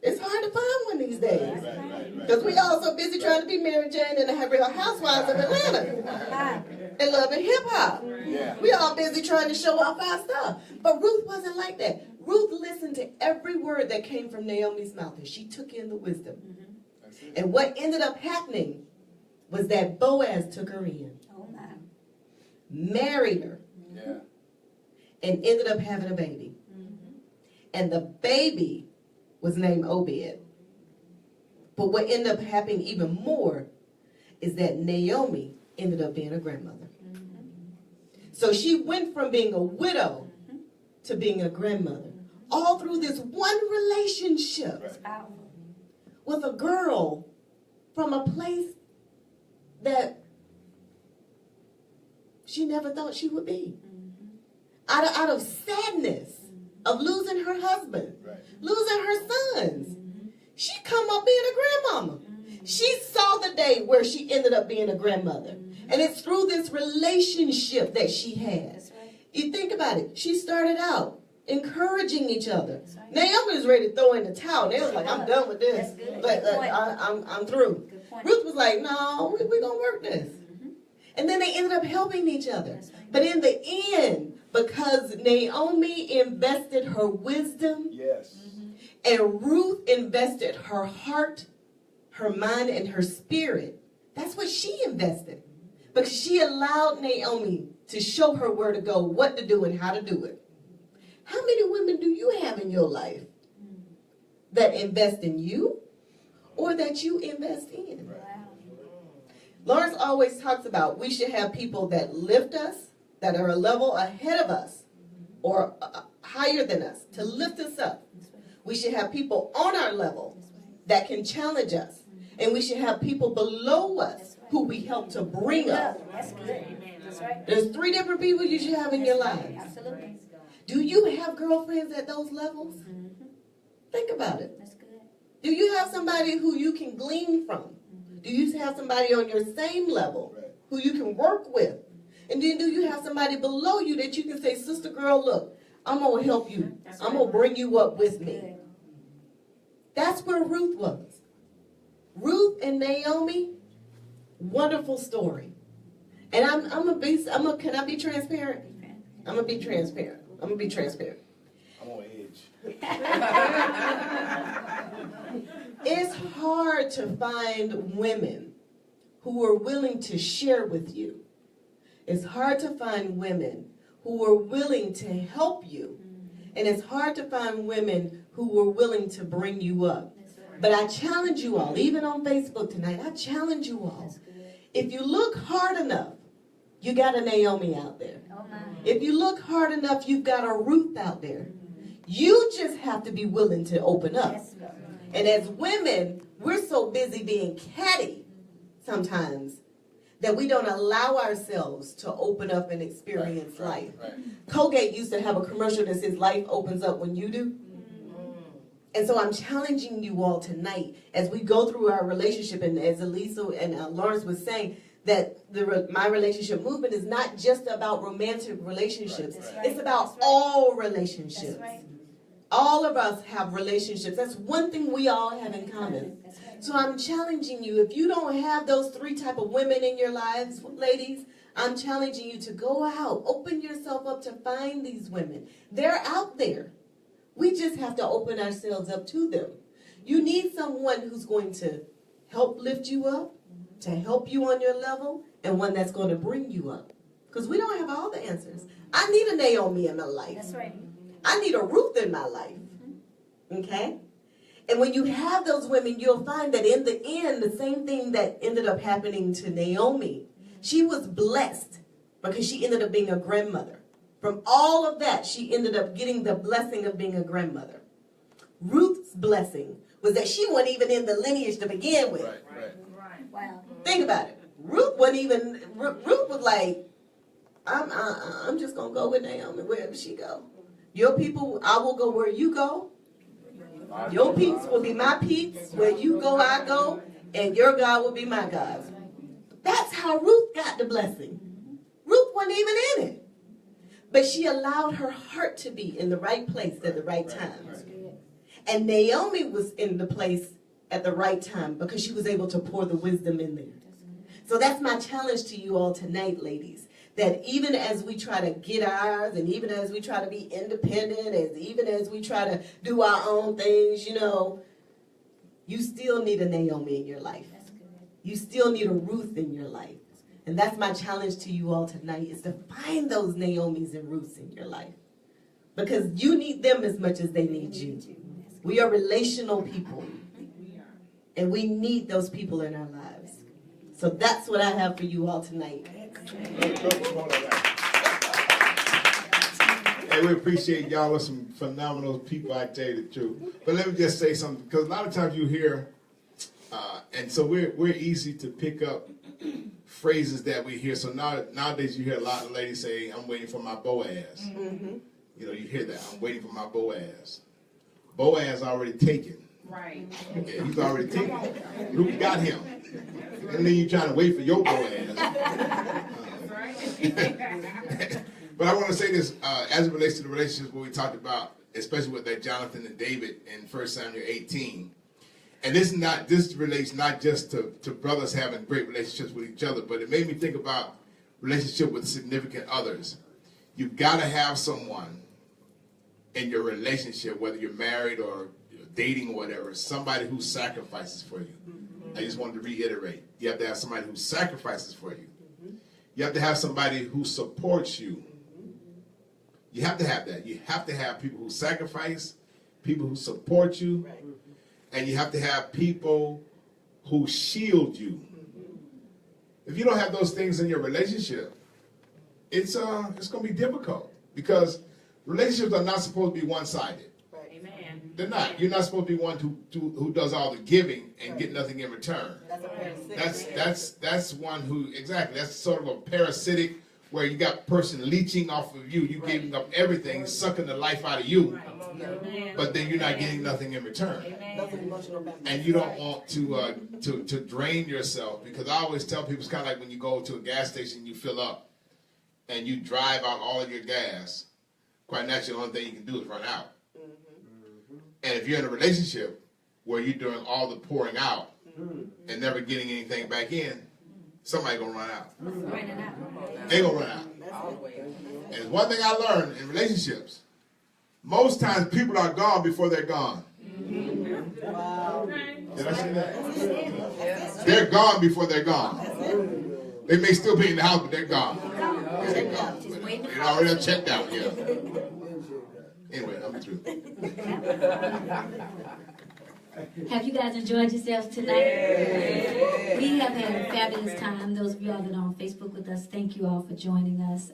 Speaker 3: It's hard to find one these days.
Speaker 2: Right.
Speaker 3: Because we all so busy trying to be Mary Jane and the Real Housewives of Atlanta. And loving hip hop.
Speaker 2: Yeah.
Speaker 3: We all busy trying to show off our stuff. But Ruth wasn't like that. Ruth listened to every word that came from Naomi's mouth, and she took in the wisdom. And what ended up happening was that Boaz took her in, married her, and ended up having a baby. And the baby was named Obed. But what ended up happening even more is that Naomi ended up being a grandmother. So she went from being a widow to being a grandmother, all through this one relationship with a girl from a place that she never thought she would be. Out of sadness of losing her husband, losing her sons, she come up being a grandmama. She saw the day where she ended up being a grandmother. And it's through this relationship that she has. You think about it. She started out encouraging each other. Naomi was ready to throw in the towel. They was like, I'm done with this. I'm through. Ruth was like, no, we're going to work this. And then they ended up helping each other. But in the end, because Naomi invested her wisdom, and Ruth invested her heart, her mind, and her spirit, that's what she invested. Because she allowed Naomi to show her where to go, what to do, and how to do it. How many women do you have in your life that invest in you or that you invest in? Lawrence always talks about we should have people that lift us, that are a level ahead of us or higher than us, to lift us up. We should have people on our level that can challenge us. And we should have people below us who we help to bring up.
Speaker 1: That's good. That's right.
Speaker 3: There's 3 different people you should have in your lives.
Speaker 1: Absolutely.
Speaker 3: Do you have girlfriends at those levels? Think about it.
Speaker 1: That's good.
Speaker 3: Do you have somebody who you can glean from? Do you have somebody on your same level who you can work with? And then do you have somebody below you that you can say, sister girl, look, I'm going to help you. I'm going to bring you up with me. That's where Ruth was. Ruth and Naomi, wonderful story. And can I be transparent? I'm going to be transparent. I'm
Speaker 2: on edge.
Speaker 3: It's hard to find women who are willing to share with you. It's hard to find women who are willing to help you. And it's hard to find women who are willing to bring you up. But I challenge you all, even on Facebook tonight, I challenge you all. If you look hard enough, you got a Naomi out there. If you look hard enough, you've got a Ruth out there. You just have to be willing to open up. And as women, we're so busy being catty sometimes that we don't allow ourselves to open up and experience life. Colgate used to have a commercial that says life opens up when you do. And so I'm challenging you all tonight as we go through our relationship, and as Elisa and Lawrence was saying, that my relationship movement is not just about romantic relationships. It's about all relationships. All of us have relationships. That's one thing we all have in common. So I'm challenging you, if you don't have those 3 type of women in your lives, ladies, I'm challenging you to go out, open yourself up to find these women. They're out there. We just have to open ourselves up to them. You need someone who's going to help lift you up, to help you on your level, and one that's going to bring you up. Because we don't have all the answers. I need a Naomi in my life.
Speaker 1: That's right.
Speaker 3: I need a Ruth in my life. Okay? And when you have those women, you'll find that in the end, the same thing that ended up happening to Naomi, she was blessed because she ended up being a grandmother. From all of that, she ended up getting the blessing of being a grandmother. Ruth's blessing was that she wasn't even in the lineage to begin with.
Speaker 1: Wow.
Speaker 3: Think about it. Ruth was like, I'm just going to go with Naomi wherever she go. Your people, I will go where you go. Your peeps will be my peeps. Where you go, I go. And your God will be my God. That's how Ruth got the blessing. Ruth wasn't even in it. But she allowed her heart to be in the right place at the right time. And Naomi was in the place at the right time because she was able to pour the wisdom in there. So that's my challenge to you all tonight, ladies. That even as we try to get ours, and even as we try to be independent, and even as we try to do our own things, you still need a Naomi in your life. You still need a Ruth in your life. And that's my challenge to you all tonight, is to find those Naomis and Ruths in your life. Because you need them as much as they need you. We are relational people. And we need those people in our lives. So that's what I have for you all tonight.
Speaker 2: Hey, we appreciate y'all are some phenomenal people, I tell you the truth. But let me just say something, because a lot of times you hear, and so we're easy to pick up phrases that we hear. So nowadays you hear a lot of ladies say, I'm waiting for my Boaz. Mm-hmm. You hear that, I'm waiting for my Boaz. Boaz already taken. Right. Okay, he's already taken. Ruth got him. And then you're trying to wait for your Boaz. But I want to say this, as it relates to the relationships what we talked about, especially with that Jonathan and David in 1 Samuel 18. And this relates not just to brothers having great relationships with each other, but it made me think about relationship with significant others. You've got to have someone in your relationship, whether you're married or dating or whatever, somebody who sacrifices for you. I just wanted to reiterate. You have to have somebody who sacrifices for you. You have to have somebody who supports you. You have to have that. You have to have people who sacrifice, people who support you, and you have to have people who shield you. If you don't have those things in your relationship, it's going to be difficult, because relationships are not supposed to be one-sided. Amen. They're not. You're not supposed to be one who does all the giving and get nothing in return. That's one who, exactly, that's sort of a parasitic, where you got a person leeching off of you. You giving up everything, sucking the life out of you, but then you're not getting nothing in return. And you don't want to drain yourself, because I always tell people, it's kind of like when you go to a gas station, you fill up, and you drive out all of your gas. Quite naturally, the only thing you can do is run out. And if you're in a relationship where you're doing all the pouring out and never getting anything back in, somebody's going to run out. They're going to run out. And it's one thing I learned in relationships. Most times people are gone before they're gone. Wow. Did I say that? They're gone before they're gone. They may still be in the house, but they're gone. They're already checked out, yeah. Anyway, I'm through.
Speaker 1: Have you guys enjoyed yourselves tonight? Yeah. We have had a fabulous time. Those of y'all that are on Facebook with us, thank you all for joining us.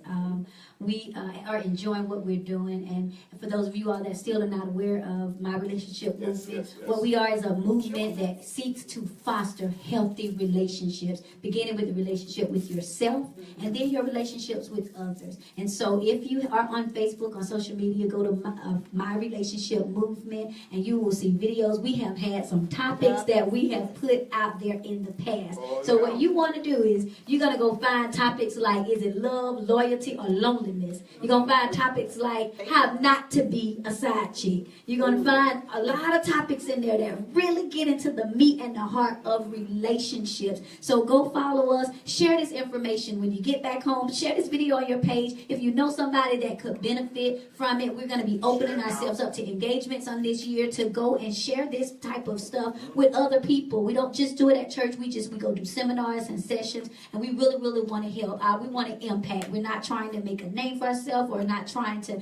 Speaker 1: We are enjoying what we're doing. And for those of you all that still are not aware of My Relationship Movement, what we are is a movement that seeks to foster healthy relationships, beginning with the relationship with yourself and then your relationships with others. And so if you are on Facebook, on social media, go to My Relationship Movement and you will see videos. We have had some topics that we have put out there in the past. So what you want to do is you're going to go find topics like, is it love, loyalty, or loneliness? You're going to find topics like how not to be a side chick. You're going to find a lot of topics in there that really get into the meat and the heart of relationships. So go follow us. Share this information when you get back home. Share this video on your page. If you know somebody that could benefit from it, we're going to be opening ourselves up to engagements on this year to go and share this type of stuff with other people. We don't just do it at church. We go do seminars and sessions, and we really want to help. We want to impact. We're not trying to make a name for ourselves. We're not trying to,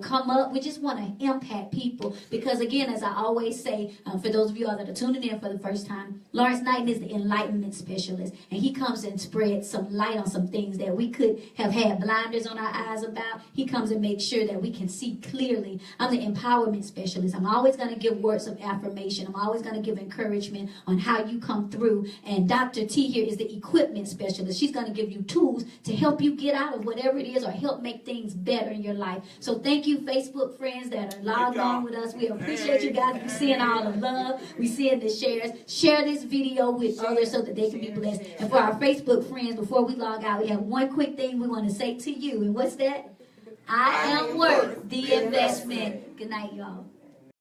Speaker 1: come up. We just want to impact people, because again, as I always say, for those of you all that are tuning in for the first time, Lawrence Knighton is the enlightenment specialist, and he comes and spreads some light on some things that we could have had blinders on our eyes about. He comes and makes sure that we can see clearly. I'm the empowerment specialist. I'm always going to give words of affirmation. I'm always going to give encouragement on how you come through. And Dr. T here is the equipment specialist. She's going to give you tools to help you get out of whatever it is or help make things better in your life. So thank you, Facebook friends that are logged on with us. We appreciate you guys. We're seeing all the love. We're seeing the shares. Share this video with others so that they can be blessed. And for our Facebook friends, before we log out, we have one quick thing we want to say to you. And what's that? I am worth the investment. Good night, y'all.